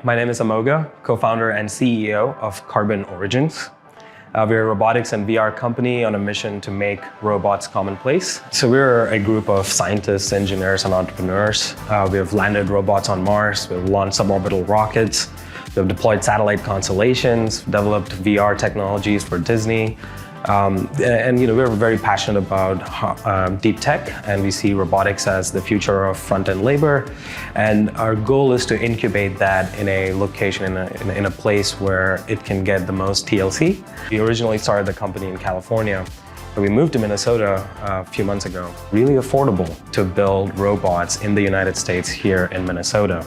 My name is Amoga, co-founder and CEO of Carbon Origins. We're a robotics and VR company on a mission to make robots commonplace. So we're a group of scientists, engineers, and entrepreneurs. We have landed robots on Mars, we've launched suborbital rockets, we've deployed satellite constellations, developed VR technologies for Disney. We're very passionate about deep tech, and we see robotics as the future of front-end labor. And our goal is to incubate that in a location, in a place where it can get the most TLC. We originally started the company in California, but we moved to Minnesota a few months ago. Really affordable to build robots in the United States here in Minnesota.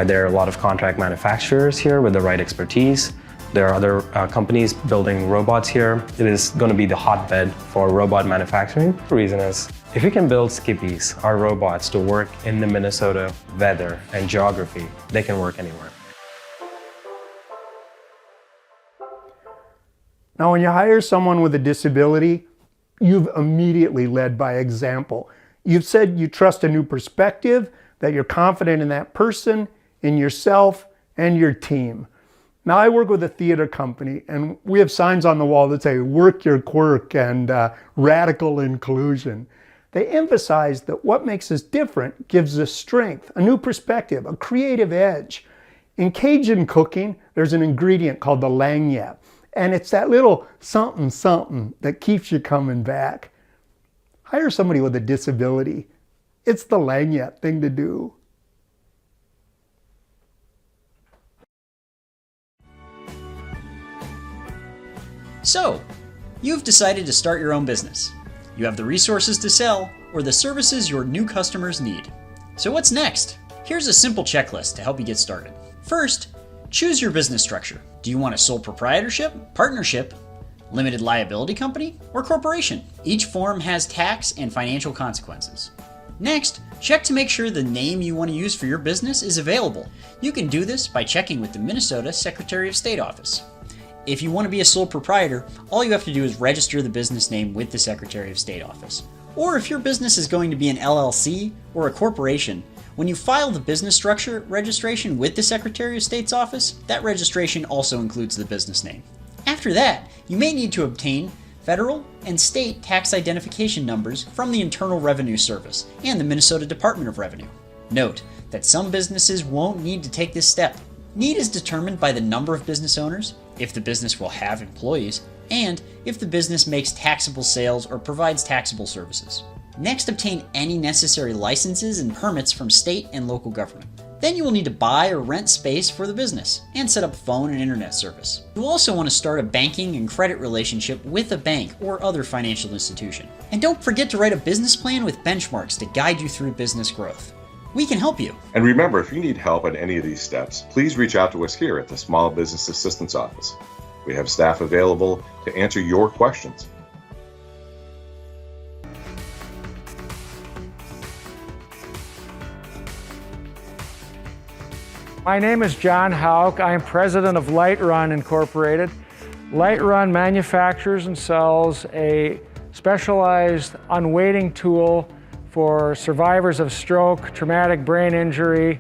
There are a lot of contract manufacturers here with the right expertise. There are other companies building robots here. It is going to be the hotbed for robot manufacturing. The reason is, if we can build Skippies, our robots, to work in the Minnesota weather and geography, they can work anywhere. Now, when you hire someone with a disability, you've immediately led by example. You've said you trust a new perspective, that you're confident in that person, in yourself, and your team. Now, I work with a theater company, and we have signs on the wall that say, "Work your quirk," and radical inclusion. They emphasize that what makes us different gives us strength, a new perspective, a creative edge. In Cajun cooking, there's an ingredient called the lagniappe, and it's that little something something that keeps you coming back. Hire somebody with a disability. It's the lagniappe thing to do. So, you've decided to start your own business. You have the resources to sell or the services your new customers need. So what's next? Here's a simple checklist to help you get started. First, choose your business structure. Do you want a sole proprietorship, partnership, limited liability company, or corporation? Each form has tax and financial consequences. Next, check to make sure the name you want to use for your business is available. You can do this by checking with the Minnesota Secretary of State office. If you want to be a sole proprietor, all you have to do is register the business name with the Secretary of State office. Or if your business is going to be an LLC or a corporation, when you file the business structure registration with the Secretary of State's office, that registration also includes the business name. After that, you may need to obtain federal and state tax identification numbers from the Internal Revenue Service and the Minnesota Department of Revenue. Note that some businesses won't need to take this step. Need is determined by the number of business owners, if the business will have employees, and if the business makes taxable sales or provides taxable services. Next, obtain any necessary licenses and permits from state and local government. Then you will need to buy or rent space for the business and set up phone and internet service. You'll also want to start a banking and credit relationship with a bank or other financial institution. And don't forget to write a business plan with benchmarks to guide you through business growth. We can help you. And remember, if you need help in any of these steps, please reach out to us here at the Small Business Assistance Office. We have staff available to answer your questions. My name is John Hauk. I am president of LightRun Incorporated. LightRun manufactures and sells a specialized unweighting tool for survivors of stroke, traumatic brain injury,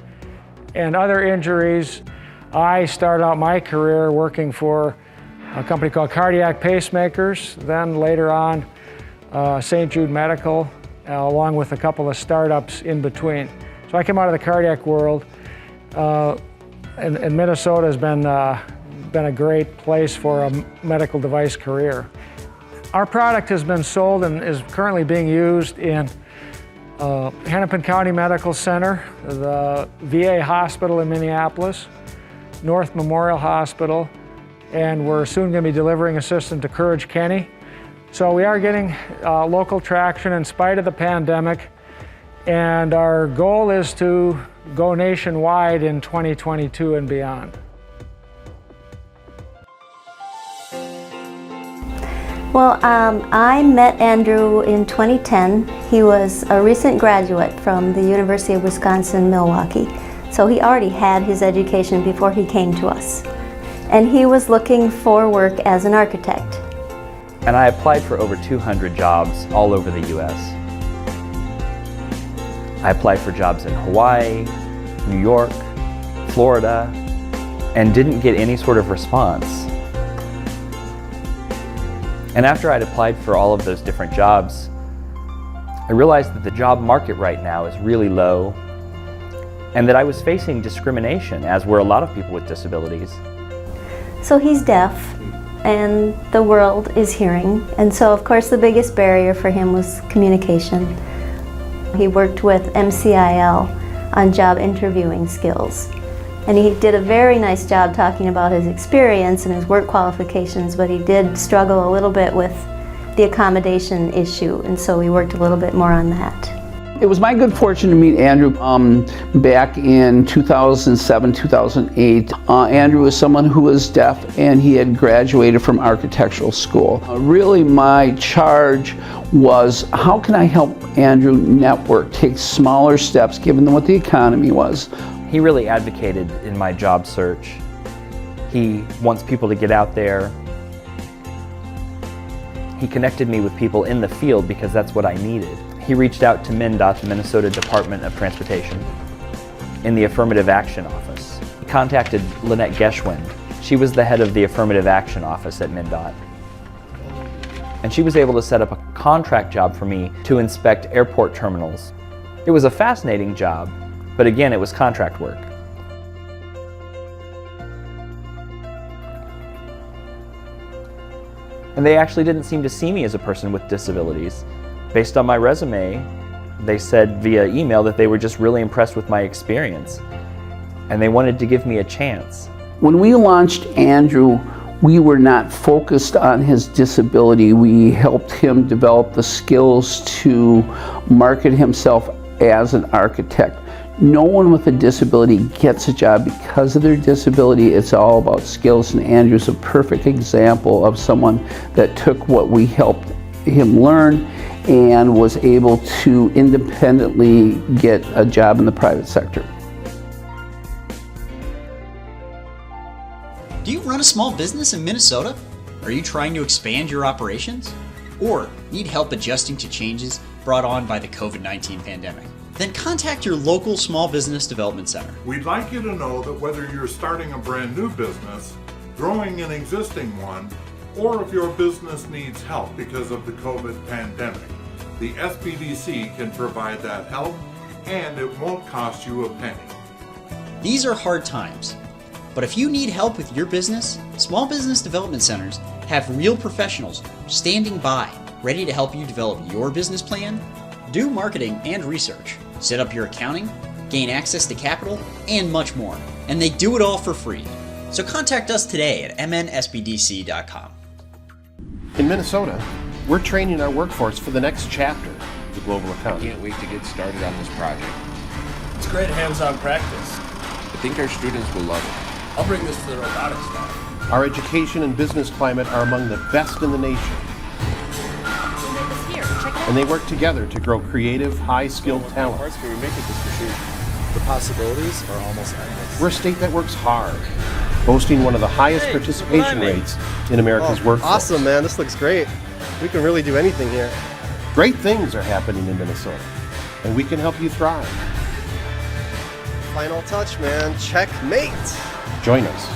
and other injuries. I started out my career working for a company called Cardiac Pacemakers, then later on St. Jude Medical, along with a couple of startups in between. So I came out of the cardiac world, and Minnesota has been a great place for a medical device career. Our product has been sold and is currently being used in Hennepin County Medical Center, the VA Hospital in Minneapolis, North Memorial Hospital, and we're soon going to be delivering a system to Courage Kenny. So we are getting local traction in spite of the pandemic, and our goal is to go nationwide in 2022 and beyond. Well, I met Andrew in 2010. He was a recent graduate from the University of Wisconsin-Milwaukee. So he already had his education before he came to us. And he was looking for work as an architect. And I applied for over 200 jobs all over the U.S. I applied for jobs in Hawaii, New York, Florida and didn't get any sort of response. And after I'd applied for all of those different jobs, I realized that the job market right now is really low and that I was facing discrimination, as were a lot of people with disabilities. So he's deaf and the world is hearing, and so of course the biggest barrier for him was communication. He worked with MCIL on job interviewing skills, and he did a very nice job talking about his experience and his work qualifications, but he did struggle a little bit with the accommodation issue, and so we worked a little bit more on that. It was my good fortune to meet Andrew back in 2007, 2008. Andrew was someone who was deaf and he had graduated from architectural school. Really my charge was, how can I help Andrew network, take smaller steps given what the economy was. He really advocated in my job search. He wants people to get out there. He connected me with people in the field because that's what I needed. He reached out to MnDOT, the Minnesota Department of Transportation, in the Affirmative Action Office. He contacted Lynette Geschwind. She was the head of the Affirmative Action Office at MnDOT. And she was able to set up a contract job for me to inspect airport terminals. It was a fascinating job, but again, it was contract work. And they actually didn't seem to see me as a person with disabilities. Based on my resume, they said via email that they were just really impressed with my experience, and they wanted to give me a chance. When we launched Andrew, we were not focused on his disability. We helped him develop the skills to market himself as an architect. No one with a disability gets a job because of their disability. It's all about skills, and Andrew's a perfect example of someone that took what we helped him learn and was able to independently get a job in the private sector. Do you run a small business in Minnesota? Are you trying to expand your operations? Or need help adjusting to changes brought on by the COVID-19 pandemic? Then contact your local Small Business Development Center. We'd like you to know that whether you're starting a brand new business, growing an existing one, or if your business needs help because of the COVID pandemic, the SBDC can provide that help, and it won't cost you a penny. These are hard times, but if you need help with your business, Small Business Development Centers have real professionals standing by, ready to help you develop your business plan, do marketing and research, set up your accounting, gain access to capital, and much more. And they do it all for free. So contact us today at mnsbdc.com. In Minnesota, we're training our workforce for the next chapter of the global economy. I can't wait to get started on this project. It's great hands-on practice. I think our students will love it. I'll bring this to the robotics lab. Our education and business climate are among the best in the nation. And they work together to grow creative, high-skilled talent. Can we make it this machine? The possibilities are almost endless. We're a state that works hard, boasting one of the highest participation rates in America's workforce. Awesome, man. This looks great. We can really do anything here. Great things are happening in Minnesota, and we can help you thrive. Final touch, man. Checkmate. Join us.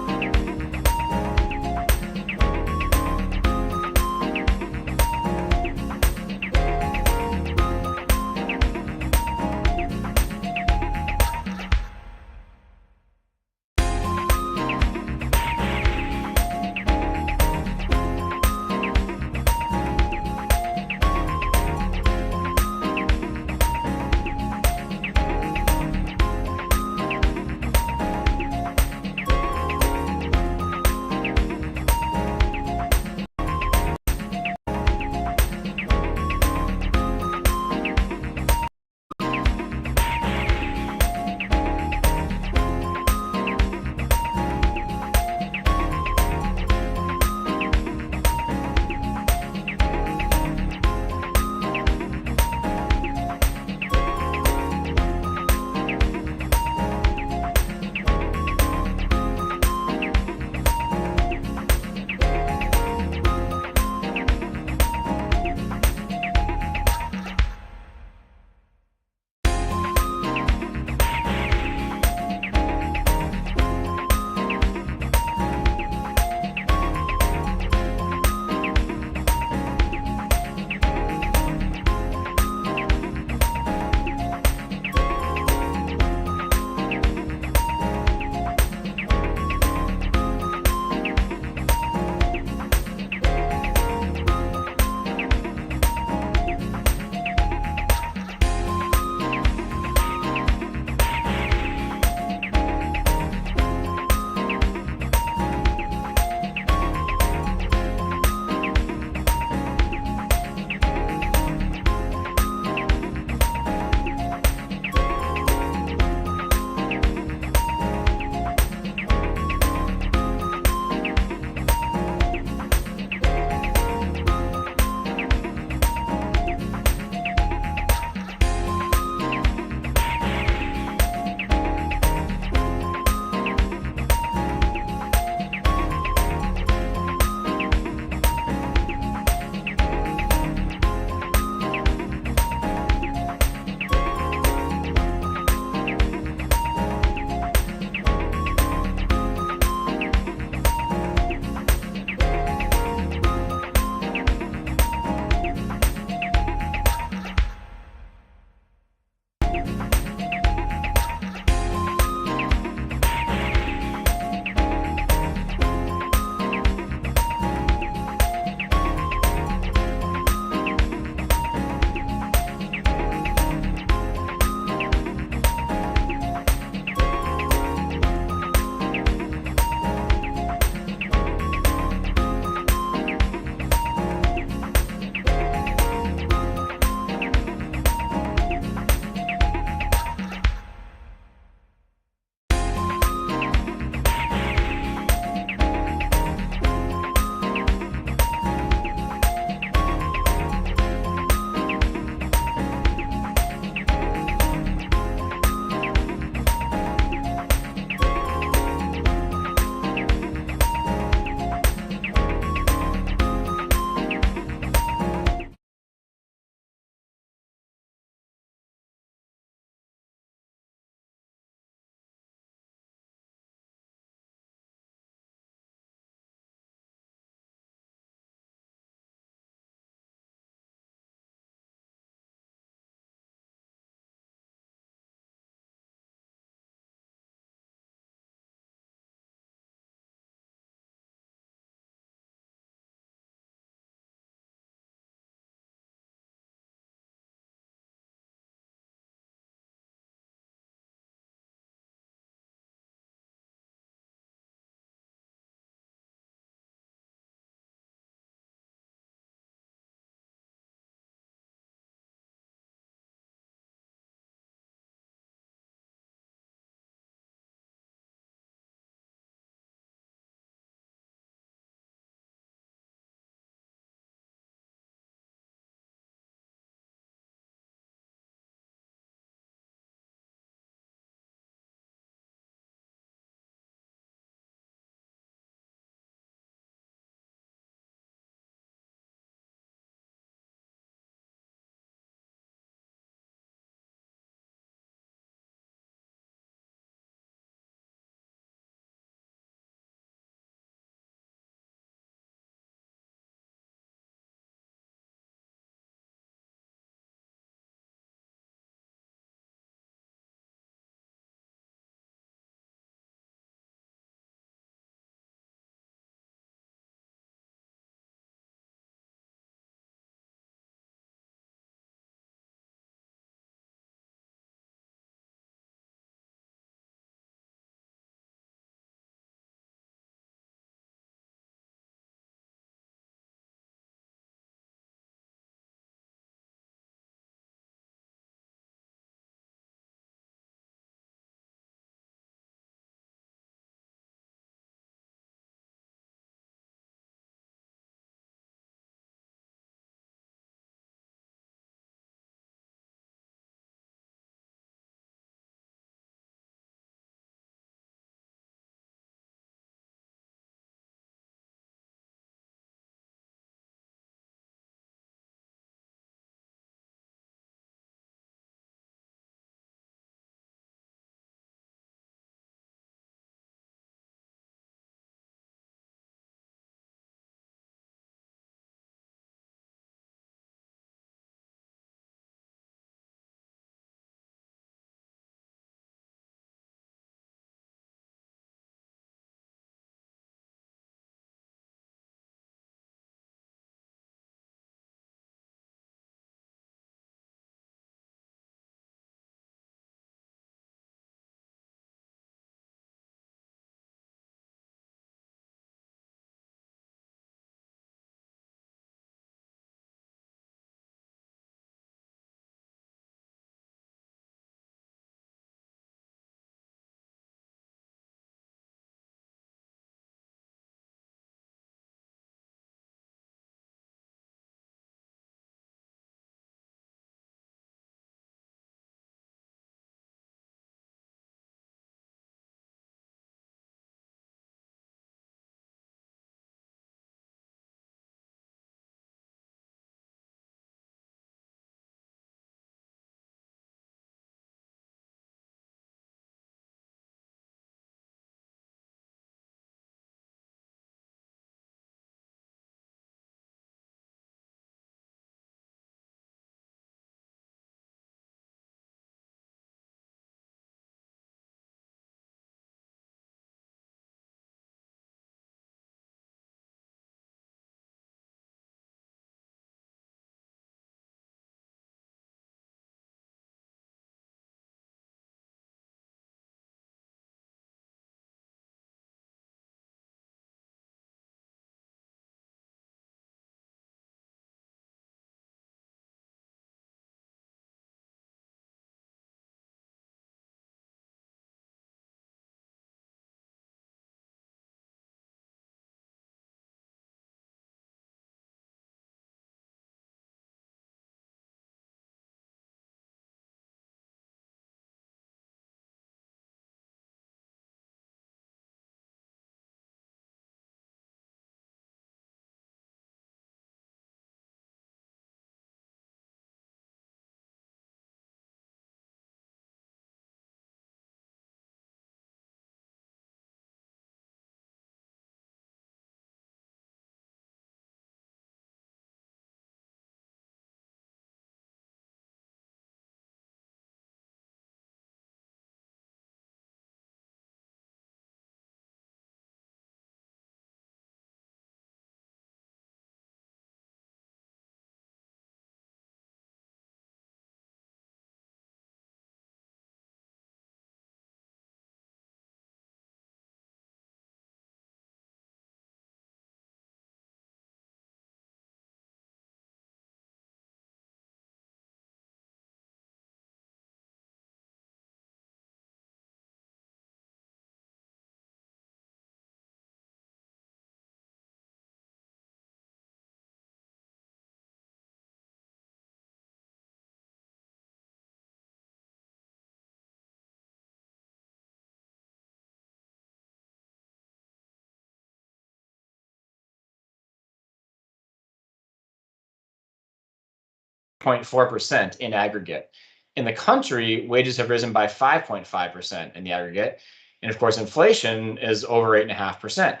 0.4% in aggregate. In the country, wages have risen by 5.5% in the aggregate. And of course, inflation is over 8.5%.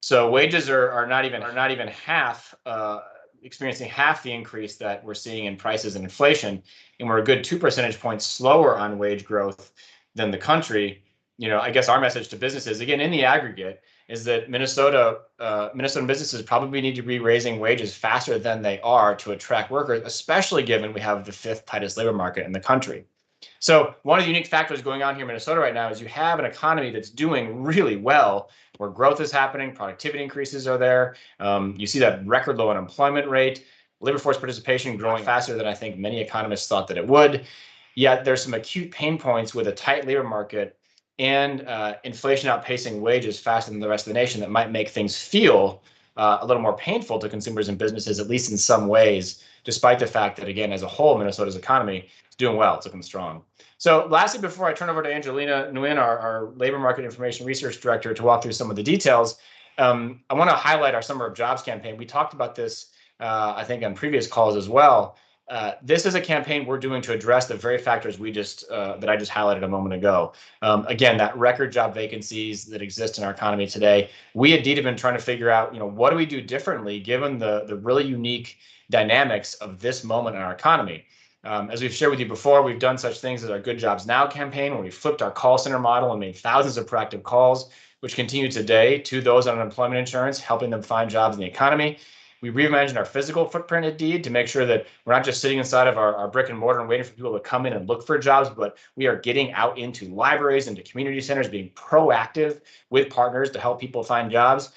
So wages are not even half, experiencing half the increase that we're seeing in prices and inflation, and we're a good 2 percentage points slower on wage growth than the country. I guess our message to businesses, again, in the aggregate, is that Minnesotan businesses probably need to be raising wages faster than they are to attract workers, especially given we have the 5th tightest labor market in the country. So one of the unique factors going on here in Minnesota right now is you have an economy that's doing really well, where growth is happening, productivity increases are there. You see that record low unemployment rate, labor force participation growing faster than I think many economists thought that it would. Yet there's some acute pain points with a tight labor market and inflation outpacing wages faster than the rest of the nation that might make things feel a little more painful to consumers and businesses, at least in some ways, despite the fact that, again, as a whole, Minnesota's economy is doing well. It's looking strong. So lastly, before I turn over to Angelina Nguyen, our Labor Market Information Research Director, to walk through some of the details, I want to highlight our Summer of Jobs campaign. We talked about this, I think, on previous calls as well. This is a campaign we're doing to address the very factors that I just highlighted a moment ago. Again, that record job vacancies that exist in our economy today. We indeed have been trying to figure out, what do we do differently given the really unique dynamics of this moment in our economy. As we've shared with you before, we've done such things as our Good Jobs Now campaign, where we flipped our call center model and made thousands of proactive calls, which continue today to those on unemployment insurance, helping them find jobs in the economy. We reimagined our physical footprint at Indeed to make sure that we're not just sitting inside of our brick and mortar and waiting for people to come in and look for jobs, but we are getting out into libraries, into community centers, being proactive with partners to help people find jobs.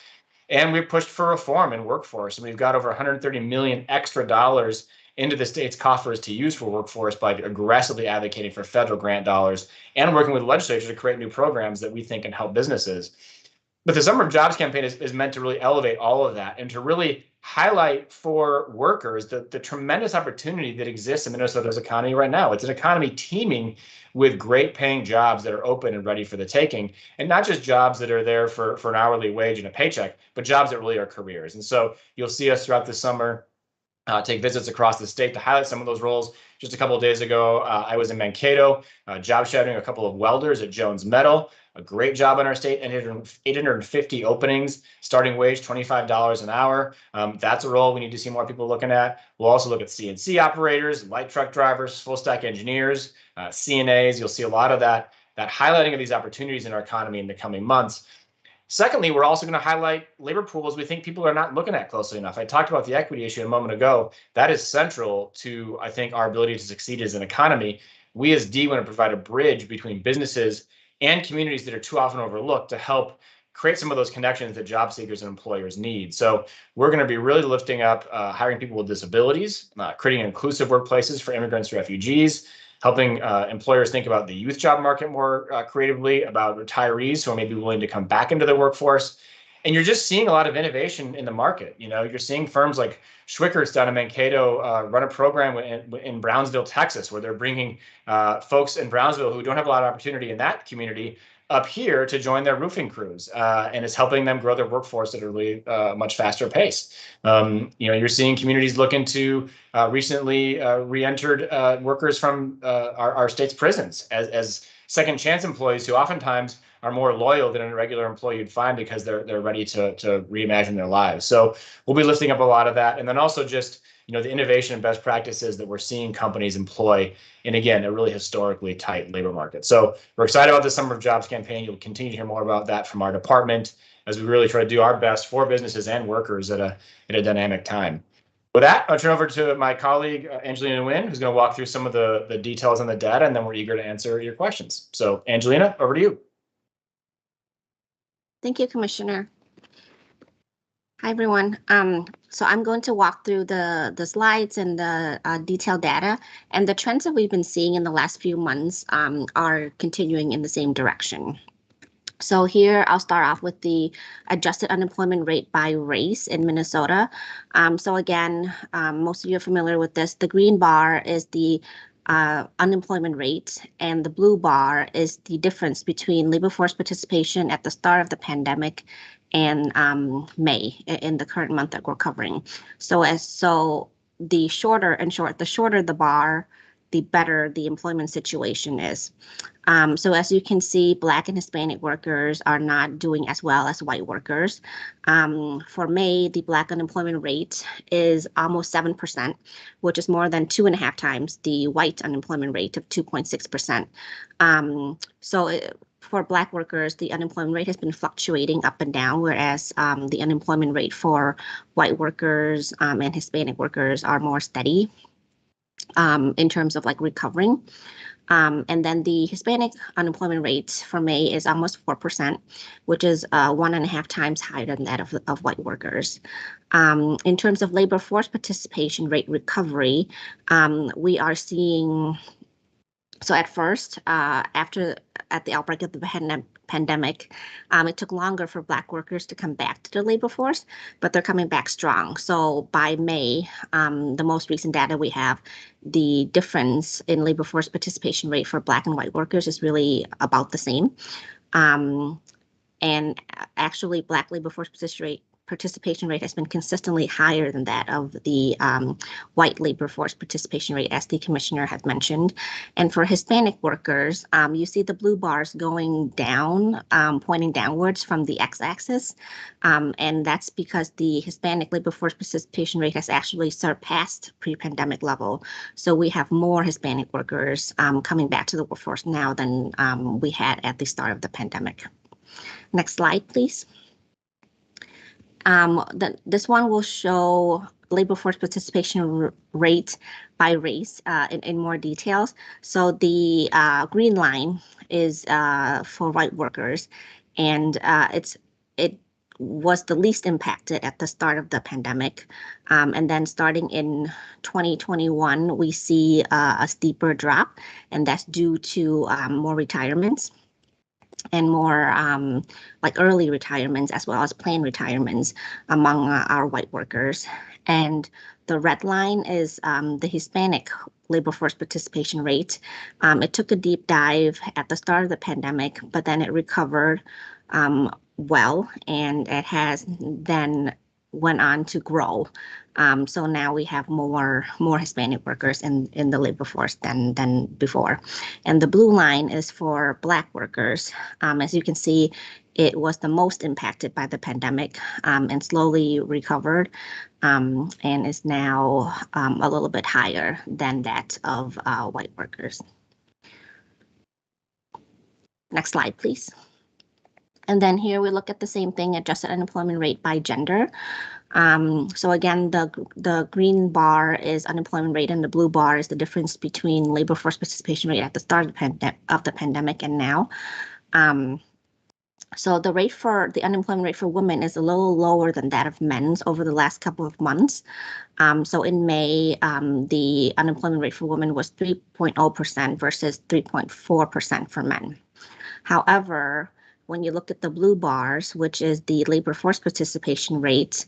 And we've pushed for reform in workforce, and we've got over $130 million extra dollars into the state's coffers to use for workforce by aggressively advocating for federal grant dollars and working with legislatures to create new programs that we think can help businesses. But the Summer of Jobs campaign is meant to really elevate all of that and to really highlight for workers the tremendous opportunity that exists in Minnesota's economy right now. It's an economy teeming with great paying jobs that are open and ready for the taking, and not just jobs that are there for an hourly wage and a paycheck, but jobs that really are careers. And so you'll see us throughout the summer take visits across the state to highlight some of those roles. Just a couple of days ago, I was in Mankato, job shadowing a couple of welders at Jones Metal. A great job in our state, and 850 openings, starting wage $25 an hour. That's a role we need to see more people looking at. We'll also look at CNC operators, light truck drivers, full stack engineers, CNAs. You'll see a lot of that highlighting of these opportunities in our economy in the coming months. Secondly, we're also going to highlight labor pools we think people are not looking at closely enough. I talked about the equity issue a moment ago. That is central to, I think, our ability to succeed as an economy. We as D want to provide a bridge between businesses and communities that are too often overlooked to help create some of those connections that job seekers and employers need. So we're going to be really lifting up hiring people with disabilities, creating inclusive workplaces for immigrants and refugees, helping employers think about the youth job market more creatively, about retirees who are maybe willing to come back into the workforce. And you're just seeing a lot of innovation in the market. You're seeing firms like Schwickert's down in Mankato run a program in Brownsville, Texas, where they're bringing folks in Brownsville who don't have a lot of opportunity in that community up here to join their roofing crews, and it's helping them grow their workforce at a really much faster pace. You're seeing communities looking to recently re-entered workers from our state's prisons as second chance employees who oftentimes are more loyal than a regular employee you'd find because they're ready to reimagine their lives. So we'll be lifting up a lot of that, and then also just the innovation and best practices that we're seeing companies employ in, again, a really historically tight labor market. So we're excited about the Summer of Jobs campaign. You'll continue to hear more about that from our department as we really try to do our best for businesses and workers at a dynamic time. With that, I'll turn over to my colleague, Angelina Nguyen, who's going to walk through some of the details on the data, and then we're eager to answer your questions. So Angelina, over to you. Thank you, Commissioner. Hi, everyone. So I'm going to walk through the slides and the detailed data, and the trends that we've been seeing in the last few months are continuing in the same direction. So here I'll start off with the adjusted unemployment rate by race in Minnesota. So again, most of you are familiar with this. The green bar is the unemployment rate, and the blue bar is the difference between labor force participation at the start of the pandemic and May in the current month that we're covering. So the shorter the bar, the better the employment situation is. So as you can see, Black and Hispanic workers are not doing as well as white workers. For May, the Black unemployment rate is almost 7%, which is more than 2.5 times the white unemployment rate of 2.6%. For Black workers, the unemployment rate has been fluctuating up and down, whereas the unemployment rate for white workers and Hispanic workers are more steady in terms of like recovering. And then the Hispanic unemployment rate for May is almost 4%, which is 1.5 times higher than that of white workers. In terms of labor force participation rate recovery, we are seeing, so at first, at the outbreak of the pandemic, it took longer for Black workers to come back to the labor force, but they're coming back strong. So by May, the most recent data we have, the difference in labor force participation rate for Black and white workers is really about the same. And actually, Black labor force participation rate has been consistently higher than that of the white labor force participation rate, as the commissioner had mentioned. And for Hispanic workers, you see the blue bars going down, pointing downwards from the x-axis. And that's because the Hispanic labor force participation rate has actually surpassed pre-pandemic level. So we have more Hispanic workers coming back to the workforce now than we had at the start of the pandemic. Next slide, please. This one will show labor force participation rate by race in more details. So the green line is for white workers, and it was the least impacted at the start of the pandemic. And then starting in 2021, we see a steeper drop, and that's due to more retirements and more like early retirements as well as planned retirements among our white workers. And the red line is the Hispanic labor force participation rate. It took a deep dive at the start of the pandemic, but then it recovered well, and it has then went on to grow. So now we have more Hispanic workers in the labor force than before. And the blue line is for Black workers. As you can see, it was the most impacted by the pandemic and slowly recovered and is now a little bit higher than that of white workers. Next slide, please. And then here we look at the same thing, adjusted unemployment rate by gender. So again, the green bar is unemployment rate and the blue bar is the difference between labor force participation rate at the start of the pandemic and now. So the unemployment rate for women is a little lower than that of men's over the last couple of months. So in May, the unemployment rate for women was 3.0% versus 3.4% for men. However, when you look at the blue bars, which is the labor force participation rate,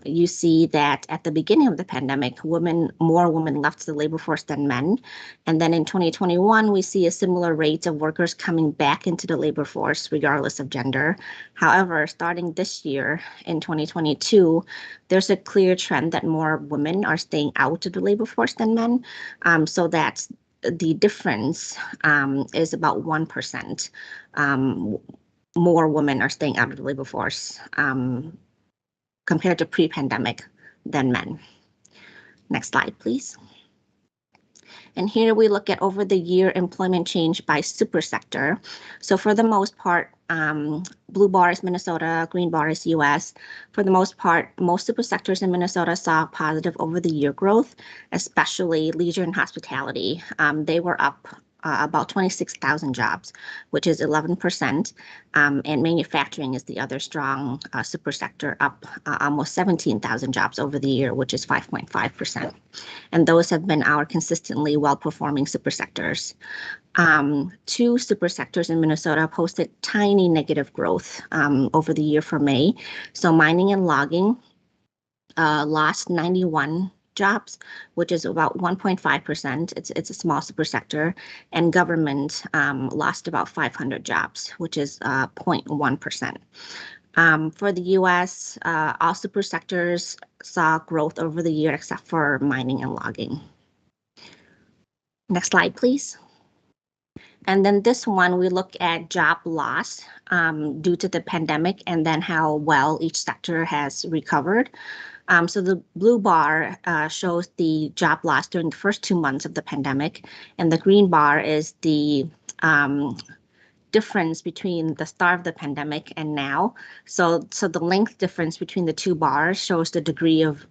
you see that at the beginning of the pandemic, more women left the labor force than men. And then in 2021, we see a similar rate of workers coming back into the labor force, regardless of gender. However, starting this year in 2022, there's a clear trend that more women are staying out of the labor force than men. So that's the difference is about 1%. More women are staying out of the labor force compared to pre-pandemic than men. Next slide, please. And here we look at over the year employment change by super sector. So for the most part, blue bar is Minnesota, green bar is US. For the most part, most super sectors in Minnesota saw positive over the year growth, especially leisure and hospitality. They were up about 26,000 jobs, which is 11%. And manufacturing is the other strong super sector, up almost 17,000 jobs over the year, which is 5.5%. And those have been our consistently well-performing super sectors. Two super sectors in Minnesota posted tiny negative growth over the year for May. So mining and logging lost 91 jobs, which is about 1.5%. It's a small super sector, and government lost about 500 jobs, which is 0.1%. For the US, all super sectors saw growth over the year except for mining and logging. Next slide, please. And then this one, we look at job loss due to the pandemic and then how well each sector has recovered. So the blue bar shows the job loss during the first 2 months of the pandemic, and the green bar is the difference between the start of the pandemic and now. So the length difference between the two bars shows the degree of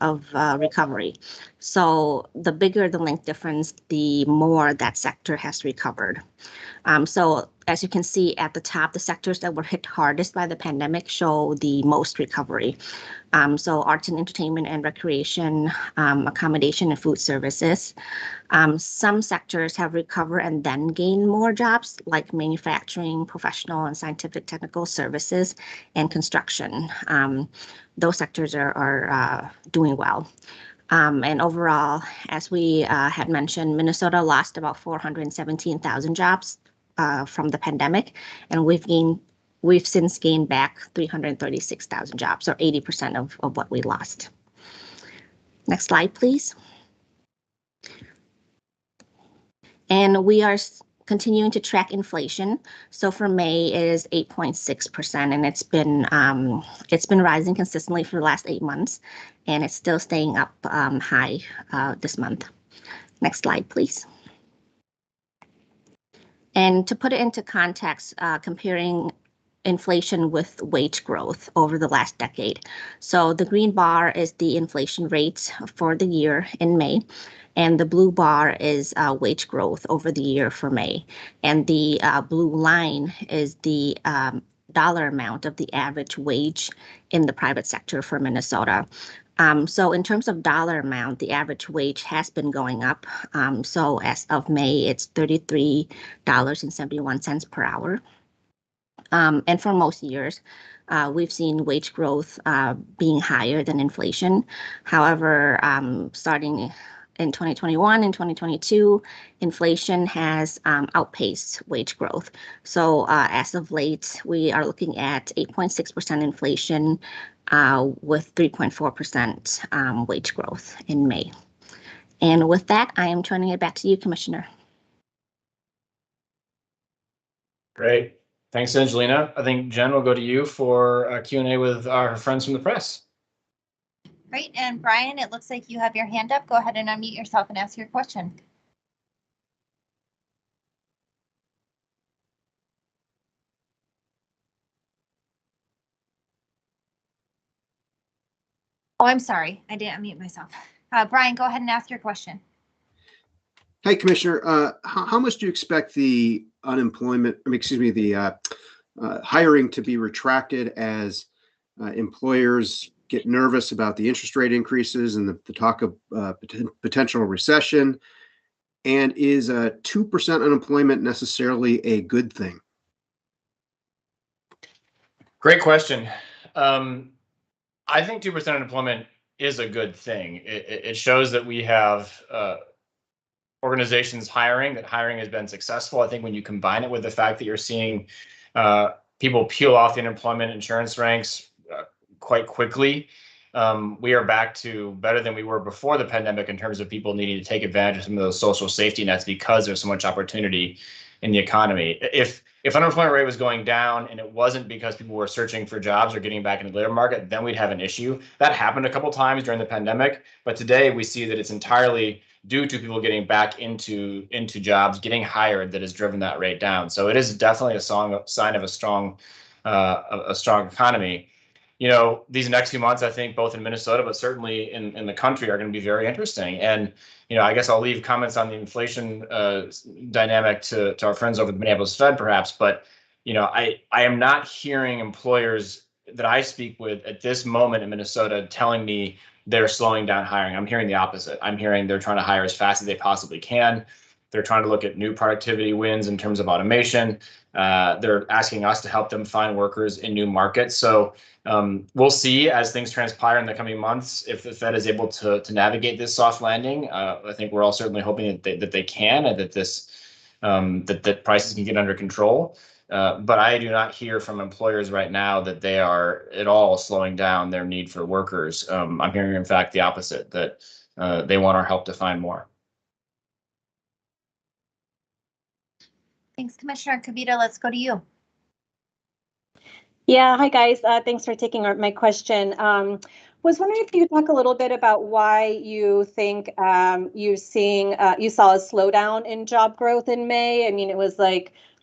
recovery. So the bigger the length difference, the more that sector has recovered. So as you can see at the top, the sectors that were hit hardest by the pandemic show the most recovery. So arts and entertainment and recreation, accommodation and food services. Some sectors have recovered and then gained more jobs, like manufacturing, professional and scientific technical services, and construction. Those sectors are doing well. And overall, as we had mentioned, Minnesota lost about 417,000 jobs from the pandemic, and we've since gained back 336,000 jobs, or 80% of what we lost. Next slide, please. And we are continuing to track inflation. So for May, it is 8.6%, and it's been rising consistently for the last 8 months, and it's still staying up high this month. Next slide, please. And to put it into context, comparing inflation with wage growth over the last decade. So the green bar is the inflation rate for the year in May, and the blue bar is wage growth over the year for May. And the blue line is the dollar amount of the average wage in the private sector for Minnesota. So in terms of dollar amount, the average wage has been going up. So as of May, it's $33.71 per hour. And for most years, we've seen wage growth being higher than inflation. However, starting in 2021 and 2022, inflation has outpaced wage growth. So as of late, we are looking at 8.6% inflation with 3.4% wage growth in May. And with that, I am turning it back to you, Commissioner. Great. Thanks, Angelina. I think Jen will go to you for a Q&A with our friends from the press. Great. And Brian, it looks like you have your hand up. Go ahead and unmute yourself and ask your question. Oh, I'm sorry. I didn't unmute myself. Brian, go ahead and ask your question. Hi, Commissioner. How much do you expect the hiring to be retracted as employers get nervous about the interest rate increases and the talk of potential recession? And is 2% unemployment necessarily a good thing? Great question. I think 2% unemployment is a good thing. It shows that we have organizations hiring, that hiring has been successful. I think when you combine it with the fact that you're seeing people peel off the unemployment insurance ranks quite quickly, we are back to better than we were before the pandemic in terms of people needing to take advantage of some of those social safety nets because there's so much opportunity in the economy. If unemployment rate was going down and it wasn't because people were searching for jobs or getting back into the labor market, then we'd have an issue. That happened a couple times during the pandemic, but today we see that it's entirely due to people getting back into jobs, getting hired, that has driven that rate down. So it is definitely a sign of a strong economy. You know, these next few months, I think both in Minnesota, but certainly in the country, are going to be very interesting. And, you know, I guess I'll leave comments on the inflation dynamic to our friends over at the Minneapolis Fed, perhaps. But, you know, I am not hearing employers that I speak with at this moment in Minnesota telling me they're slowing down hiring. I'm hearing the opposite. I'm hearing they're trying to hire as fast as they possibly can. They're trying to look at new productivity wins in terms of automation. They're asking us to help them find workers in new markets. So we'll see as things transpire in the coming months if the Fed is able to navigate this soft landing. I think we're all certainly hoping that they can, and that that prices can get under control. But I do not hear from employers right now that they are at all slowing down their need for workers. I'm hearing, in fact, the opposite, that they want our help to find more. Thanks, Commissioner Kavita. Let's go to you. Yeah, hi guys. Thanks for taking my question. Was wondering if you could talk a little bit about why you think you saw a slowdown in job growth in May. I mean, it was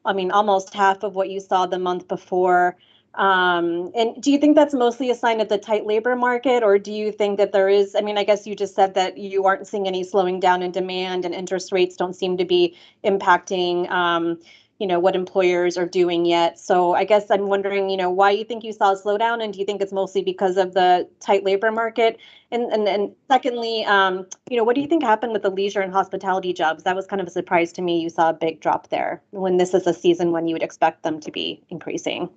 almost half of what you saw the month before. And do you think that's mostly a sign of the tight labor market, or do you think that there is, I mean, I guess you just said that you aren't seeing any slowing down in demand and interest rates don't seem to be impacting what employers are doing yet. So I guess I'm wondering, why you think you saw a slowdown, and do you think it's mostly because of the tight labor market? And secondly, what do you think happened with the leisure and hospitality jobs? That was kind of a surprise to me. You saw a big drop there when this is a season when you would expect them to be increasing.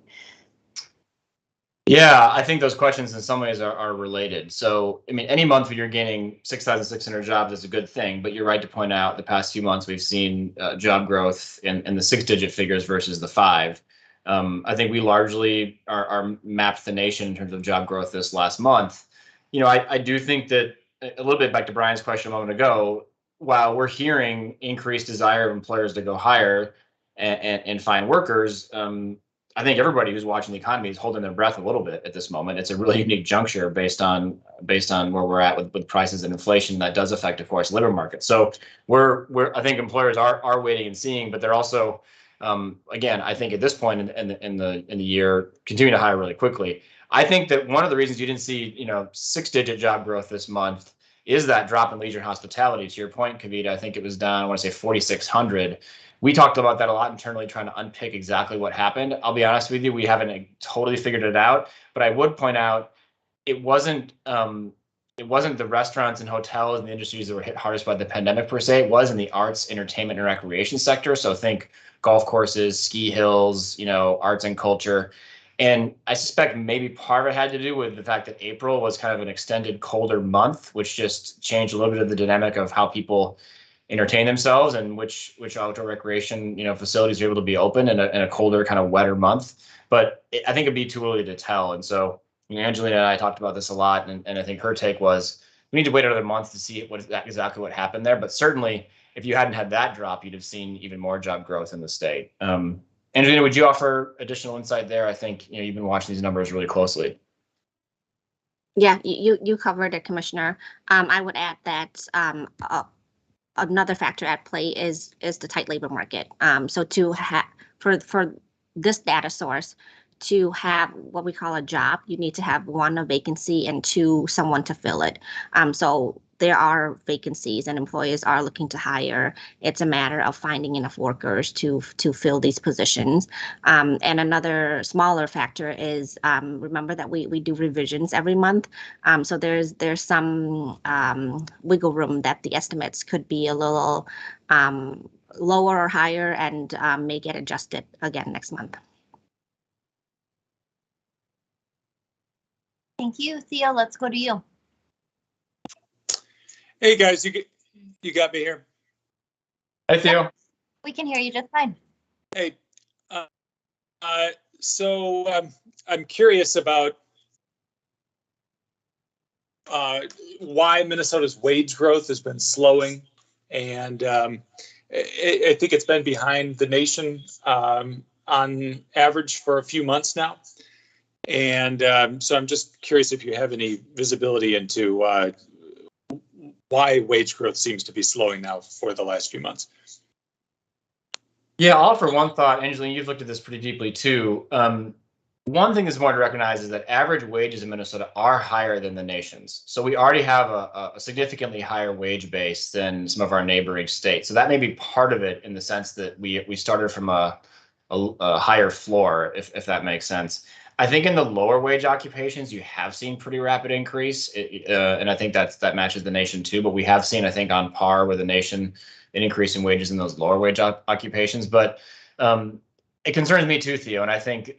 Yeah, I think those questions in some ways are related. So, I mean, any month when you're gaining 6,600 jobs is a good thing, but you're right to point out the past few months we've seen job growth in the 6-digit figures versus the 5. I think we largely are mapped the nation in terms of job growth this last month. I do think that, a little bit back to Brian's question a moment ago, while we're hearing increased desire of employers to go hire and find workers, I think everybody who's watching the economy is holding their breath a little bit at this moment. It's a really unique juncture based on where we're at with prices and inflation that does affect, of course, labor market. So I think employers are waiting and seeing, but they're also, again, I think at this point in the year, continue to hire really quickly. I think that one of the reasons you didn't see 6-digit job growth this month is that drop in leisure and hospitality. To your point, Kavita, I think it was down, I want to say 4,600. We talked about that a lot internally, trying to unpick exactly what happened. I'll be honest with you, we haven't totally figured it out, but I would point out it wasn't the restaurants and hotels and the industries that were hit hardest by the pandemic per se. It was in the arts, entertainment, and recreation sector. So think golf courses, ski hills, arts and culture. And I suspect maybe part of it had to do with the fact that April was kind of an extended colder month, which just changed a little bit of the dynamic of how people entertain themselves and which outdoor recreation facilities are able to be open in a colder, kind of wetter month. But I think it'd be too early to tell. And so Angelina and I talked about this a lot, and I think her take was we need to wait another month to see exactly what happened there. But certainly, if you hadn't had that drop, you'd have seen even more job growth in the state. Angelina, would you offer additional insight there? I think you've been watching these numbers really closely. Yeah, you covered it, Commissioner. I would add that another factor at play is the tight labor market. So to have for this data source to have what we call a job, you need to have 1, a vacancy, and 2, someone to fill it. So there are vacancies and employers are looking to hire. It's a matter of finding enough workers to fill these positions. And another smaller factor is remember that we do revisions every month. So there's some wiggle room that the estimates could be a little lower or higher and may get adjusted again next month. Thank you. Theo, let's go to you. Hey guys, you got me here. Hey Theo. We can hear you just fine. Hey, so I'm curious about why Minnesota's wage growth has been slowing, and I think it's been behind the nation on average for a few months now. And so I'm just curious if you have any visibility into why wage growth seems to be slowing now for the last few months. Yeah, I'll offer one thought. Angelina, you've looked at this pretty deeply too. One thing that's important to recognize is that average wages in Minnesota are higher than the nation's. So we already have a significantly higher wage base than some of our neighboring states. So that may be part of it in the sense that we started from a higher floor, if that makes sense. I think in the lower wage occupations, you have seen pretty rapid increase, and I think that matches the nation too. But we have seen, I think, on par with the nation, an increase in wages in those lower wage occupations. But it concerns me too, Theo. And I think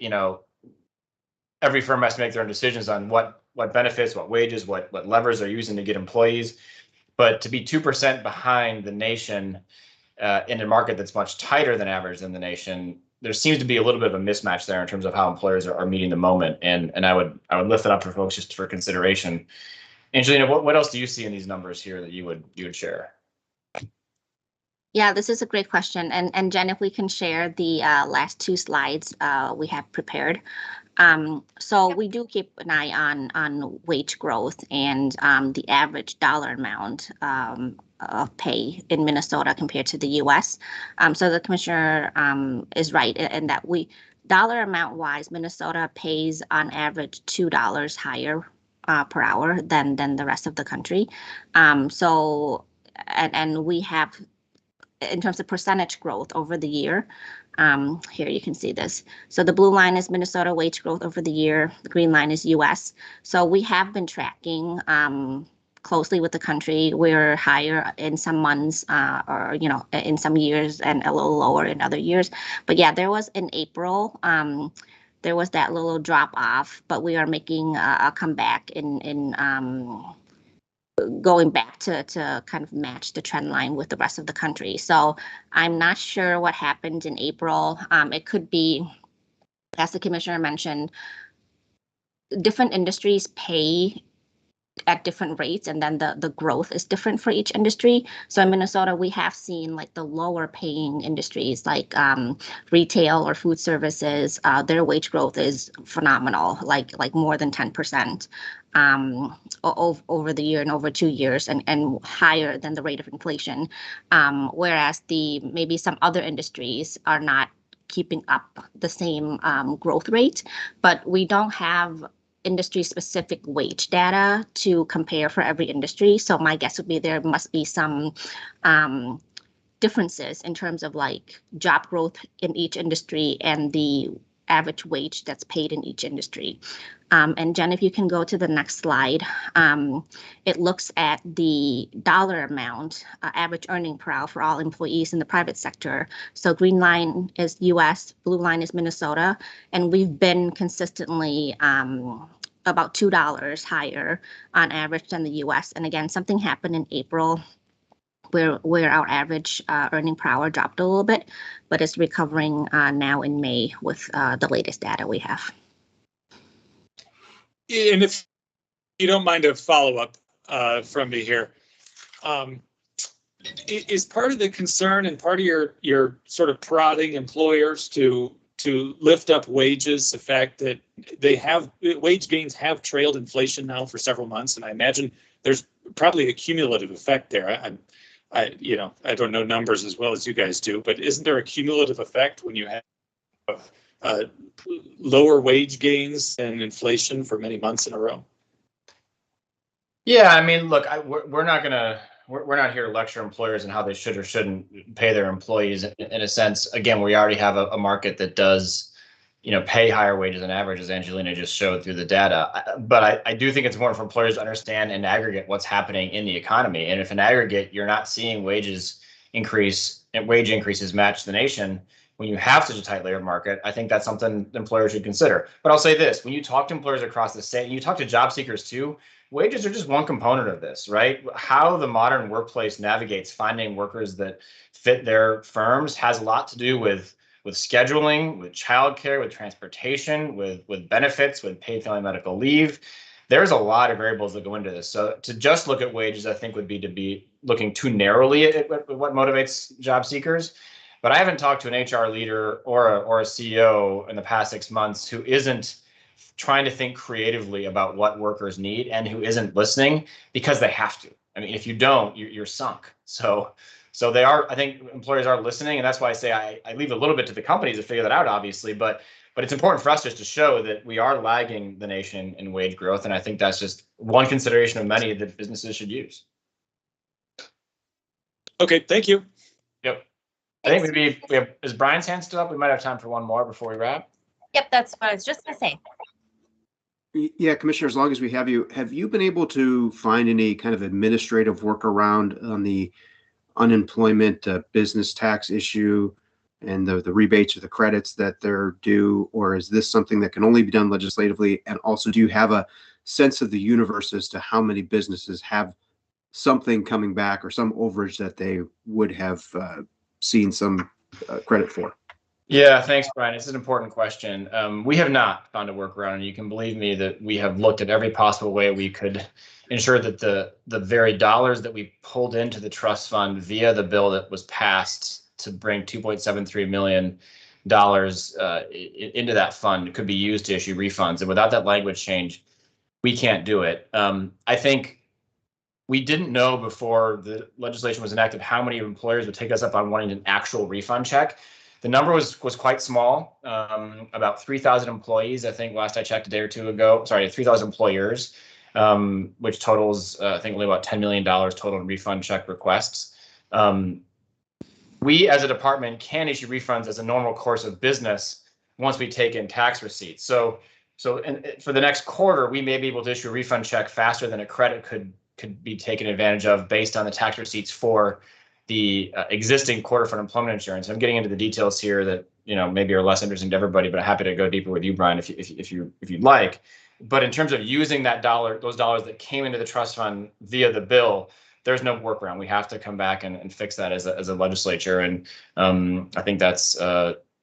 every firm has to make their own decisions on what benefits, what wages, what levers they're using to get employees. But to be 2% behind the nation in a market that's much tighter than average than the nation there seems to be a little bit of a mismatch there in terms of how employers are meeting the moment, and I would lift it up for folks just for consideration. Angelina, what else do you see in these numbers here that you would share? Yeah, this is a great question. And Jen, if we can share the last two slides we have prepared. So we do keep an eye on wage growth and the average dollar amount of pay in Minnesota compared to the US. So the commissioner is right in that dollar amount wise, Minnesota pays on average $2 higher per hour than the rest of the country. So and we have, in terms of percentage growth over the year, here you can see this. So the blue line is Minnesota wage growth over the year. The green line is US. So we have been tracking closely with the country. We're higher in some months or, in some years and a little lower in other years. But yeah, there was in April, there was that little drop off, but we are making a comeback in going back to kind of match the trend line with the rest of the country. So I'm not sure what happened in April. It could be, as the commissioner mentioned, different industries pay at different rates, and then the growth is different for each industry. So in Minnesota, we have seen like the lower paying industries like retail or food services, their wage growth is phenomenal, like more than 10% over the year and over 2 years, and higher than the rate of inflation. Whereas maybe some other industries are not keeping up the same growth rate, but we don't have industry-specific wage data to compare for every industry. So my guess would be there must be some differences in terms of like job growth in each industry and the average wage that's paid in each industry. And Jen, if you can go to the next slide, it looks at the dollar amount, average earning per hour for all employees in the private sector. So green line is US, blue line is Minnesota, and we've been consistently about $2 higher on average than the US. And again, something happened in April where our average earning per hour dropped a little bit, but it's recovering now in May with the latest data we have. And if you don't mind a follow-up from me here, is part of the concern and part of your sort of prodding employers to lift up wages the fact that wage gains have trailed inflation now for several months, and I imagine there's probably a cumulative effect there. I don't know numbers as well as you guys do, but isn't there a cumulative effect when you have lower wage gains and inflation for many months in a row? Yeah, I mean, look, we're not here to lecture employers on how they should or shouldn't pay their employees. In a sense, again, we already have a market that does, pay higher wages than average, as Angelina just showed through the data. But I do think it's important for employers to understand in aggregate what's happening in the economy. And if in aggregate you're not seeing wage increases match the nation, when you have such a tight labor market, I think that's something employers should consider. But I'll say this, when you talk to employers across the state, and you talk to job seekers too, wages are just one component of this, right? How the modern workplace navigates finding workers that fit their firms has a lot to do with scheduling, with childcare, with transportation, with benefits, with paid family medical leave. There's a lot of variables that go into this. So to just look at wages, I think would be to be looking too narrowly at what motivates job seekers. But I haven't talked to an HR leader or a CEO in the past 6 months who isn't trying to think creatively about what workers need and who isn't listening because they have to. I mean, if you don't, you're sunk. So they are, I think employers are listening, and that's why I say I leave a little bit to the companies to figure that out, obviously, but it's important for us just to show that we are lagging the nation in wage growth, and I think that's just one consideration of many that businesses should use. Okay, thank you. Yep. I think maybe is Brian's hand still up? We might have time for one more before we wrap. Yep, that's what I was just gonna say. Yeah, Commissioner, as long as we have you been able to find any kind of administrative workaround on the unemployment business tax issue and the rebates or the credits that they're due, or is this something that can only be done legislatively? And also, do you have a sense of the universe as to how many businesses have something coming back or some overage that they would have seen some credit for? Yeah, thanks, Brian. It's an important question. We have not found a workaround, and you can believe me that we have looked at every possible way we could ensure that the very dollars that we pulled into the trust fund via the bill that was passed to bring $2.73 million into that fund could be used to issue refunds. And without that language change, we can't do it. I think we didn't know before the legislation was enacted how many employers would take us up on wanting an actual refund check. The number was quite small, about 3,000 employees, I think last I checked a day or two ago, sorry, 3,000 employers, which totals, I think only about $10 million total in refund check requests. We as a department can issue refunds as a normal course of business once we take in tax receipts. So for the next quarter, we may be able to issue a refund check faster than a credit could be taken advantage of based on the tax receipts for the existing quarter for unemployment insurance. I'm getting into the details here that maybe are less interesting to everybody, but I'm happy to go deeper with you, Brian, if you'd like. But in terms of using those dollars that came into the trust fund via the bill, there's no workaround. We have to come back and fix that as a legislature, and I think that's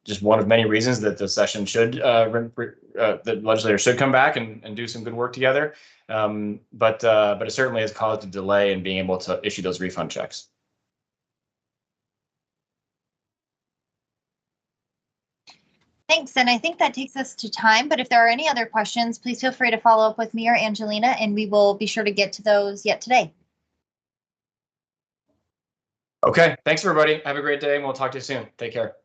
just one of many reasons that the session should the legislature should come back and do some good work together. But it certainly has caused a delay in being able to issue those refund checks. Thanks, and I think that takes us to time, but if there are any other questions, please feel free to follow up with me or Angelina, and we will be sure to get to those yet today. Okay, thanks everybody. Have a great day, and we'll talk to you soon. Take care.